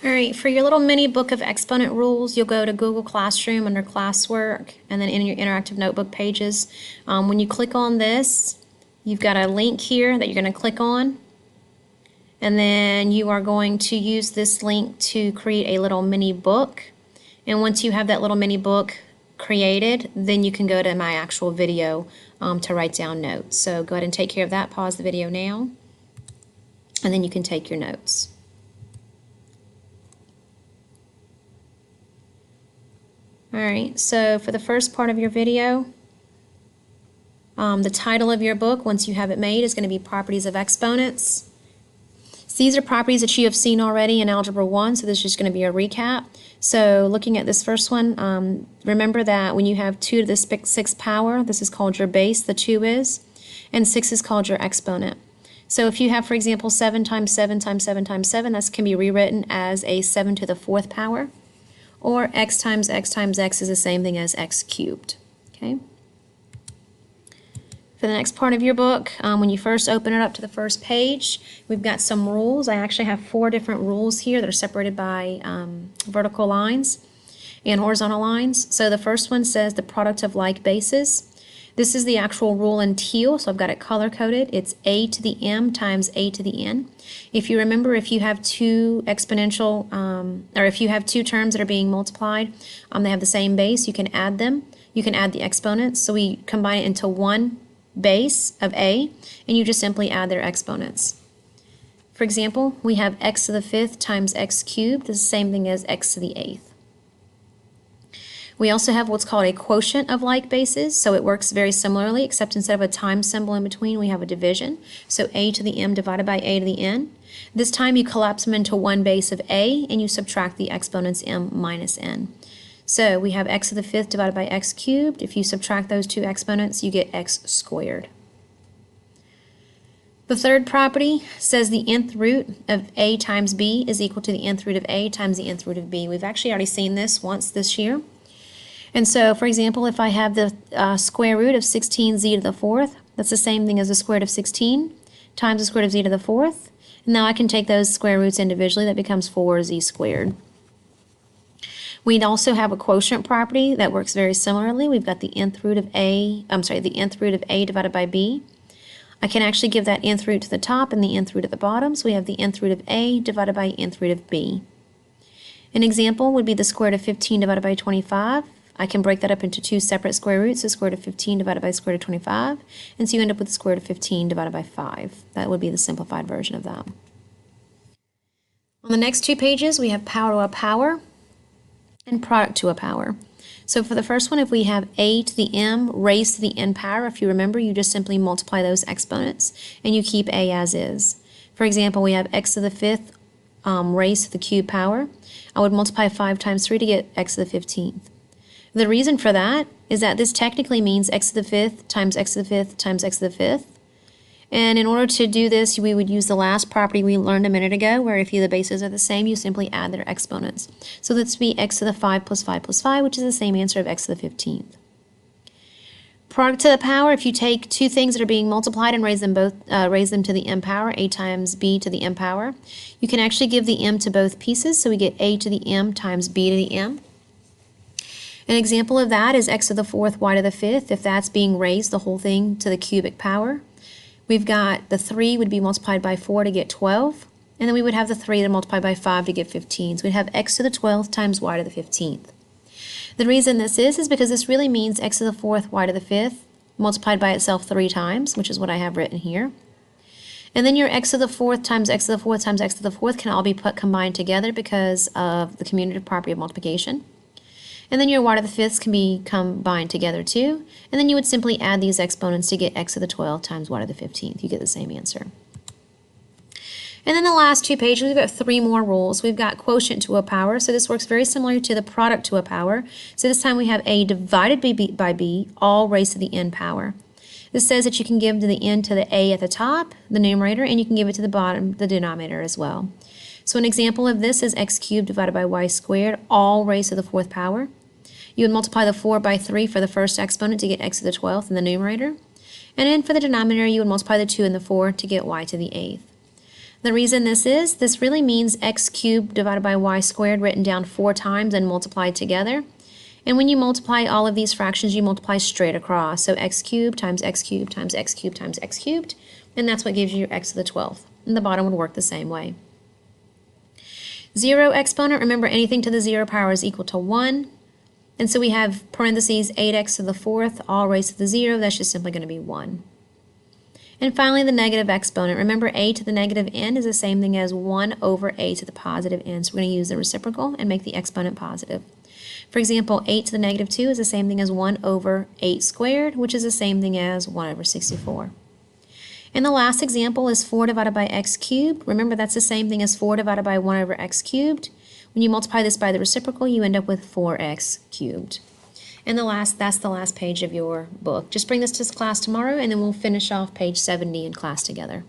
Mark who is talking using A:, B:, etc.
A: All right, for your little mini book of exponent rules, you'll go to Google Classroom under classwork and then in your interactive notebook pages. When you click on this, you've got a link here that you're going to click on, and then you are going to use this link to create a little mini book. And once you have that little mini book created, then you can go to my actual video to write down notes. So go ahead and take care of that. Pause the video now, and then you can take your notes. Alright, so for the first part of your video, the title of your book, once you have it made, is going to be Properties of Exponents. So these are properties that you have seen already in Algebra 1, so this is just going to be a recap. So looking at this first one, remember that when you have 2 to the 6th power, this is called your base, the 2 is, and 6 is called your exponent. So if you have, for example, 7 times 7 times 7 times 7, that can be rewritten as a 7 to the 4th power. Or x times x times x is the same thing as x cubed. Okay. For the next part of your book, when you first open it up to the first page, we've got some rules. I actually have 4 different rules here that are separated by vertical lines and horizontal lines. So the first one says the product of like bases. This is the actual rule in teal, so I've got it color-coded. It's a to the m times a to the n. If you remember, if you have two exponential, or if you have two terms that are being multiplied, they have the same base, you can add them. You can add the exponents, so we combine it into one base of a, and you just simply add their exponents. For example, we have x to the 5th times x cubed. This is the same thing as x to the 8th. We also have what's called a quotient of like bases, so it works very similarly, except instead of a times symbol in between, we have a division. So a to the m divided by a to the n. This time you collapse them into one base of a, and you subtract the exponents m minus n. So we have x to the 5th divided by x cubed. If you subtract those two exponents, you get x squared. The third property says the nth root of a times b is equal to the nth root of a times the nth root of b. We've actually already seen this once this year. And so, for example, if I have the square root of 16z to the 4th, that's the same thing as the square root of 16 times the square root of z to the 4th. And now I can take those square roots individually. That becomes 4z squared. We'd also have a quotient property that works very similarly. We've got the nth root of a, the nth root of a divided by b. I can actually give that nth root to the top and the nth root at the bottom. So we have the nth root of a divided by nth root of b. An example would be the square root of 15 divided by 25. I can break that up into two separate square roots, the square root of 15 divided by the square root of 25, and so you end up with the square root of 15 divided by 5. That would be the simplified version of that. On the next two pages, we have power to a power and product to a power. So for the first one, if we have a to the m raised to the n power, if you remember, you just simply multiply those exponents, and you keep a as is. For example, we have x to the 5th raised to the cube power. I would multiply 5 times 3 to get x to the 15th. The reason for that is that this technically means x to the 5th times x to the 5th times x to the 5th. And in order to do this, we would use the last property we learned a minute ago, where if the bases are the same, you simply add their exponents. So this would be x to the 5 plus 5 plus 5, which is the same answer of x to the 15th. Product to the power, if you take two things that are being multiplied and raise them to the m power, a times b to the m power, you can actually give the m to both pieces, so we get a to the m times b to the m. An example of that is x to the 4th, y to the 5th, if that's being raised, the whole thing, to the cubic power. We've got the 3 would be multiplied by 4 to get 12, and then we would have the 3 that multiplied by 5 to get 15. So we'd have x to the 12th times y to the 15th. The reason this is because this really means x to the 4th, y to the 5th, multiplied by itself 3 times, which is what I have written here. And then your x to the 4th times x to the 4th times x to the 4th can all be combined together because of the commutative property of multiplication. And then your y to the 5ths can be combined together too. And then you would simply add these exponents to get x to the 12th times y to the 15th. You get the same answer. And then the last two pages, we've got 3 more rules. We've got quotient to a power. So this works very similar to the product to a power. So this time we have a divided by b, all raised to the n power. This says that you can give to the n to the a at the top, the numerator, and you can give it to the bottom, the denominator as well. So an example of this is x cubed divided by y squared, all raised to the 4th power. You would multiply the 4 by 3 for the first exponent to get x to the 12th in the numerator. And then for the denominator, you would multiply the 2 and the 4 to get y to the 8th. The reason this really means x cubed divided by y squared written down 4 times and multiplied together. And when you multiply all of these fractions, you multiply straight across. So x cubed times x cubed times x cubed times x cubed, and that's what gives you your x to the 12th. And the bottom would work the same way. 0 exponent, remember anything to the 0 power is equal to 1. And so we have parentheses 8x to the 4th, all raised to the 0. That's just simply going to be 1. And finally, the negative exponent. Remember, a to the negative n is the same thing as 1 over a to the positive n. So we're going to use the reciprocal and make the exponent positive. For example, 8 to the negative 2 is the same thing as 1 over 8 squared, which is the same thing as 1 over 64. And the last example is 4 divided by x cubed. Remember, that's the same thing as 4 divided by 1 over x cubed. When you multiply this by the reciprocal, you end up with 4x cubed. And that's the last page of your book. Just bring this to class tomorrow, and then we'll finish off page 70 in class together.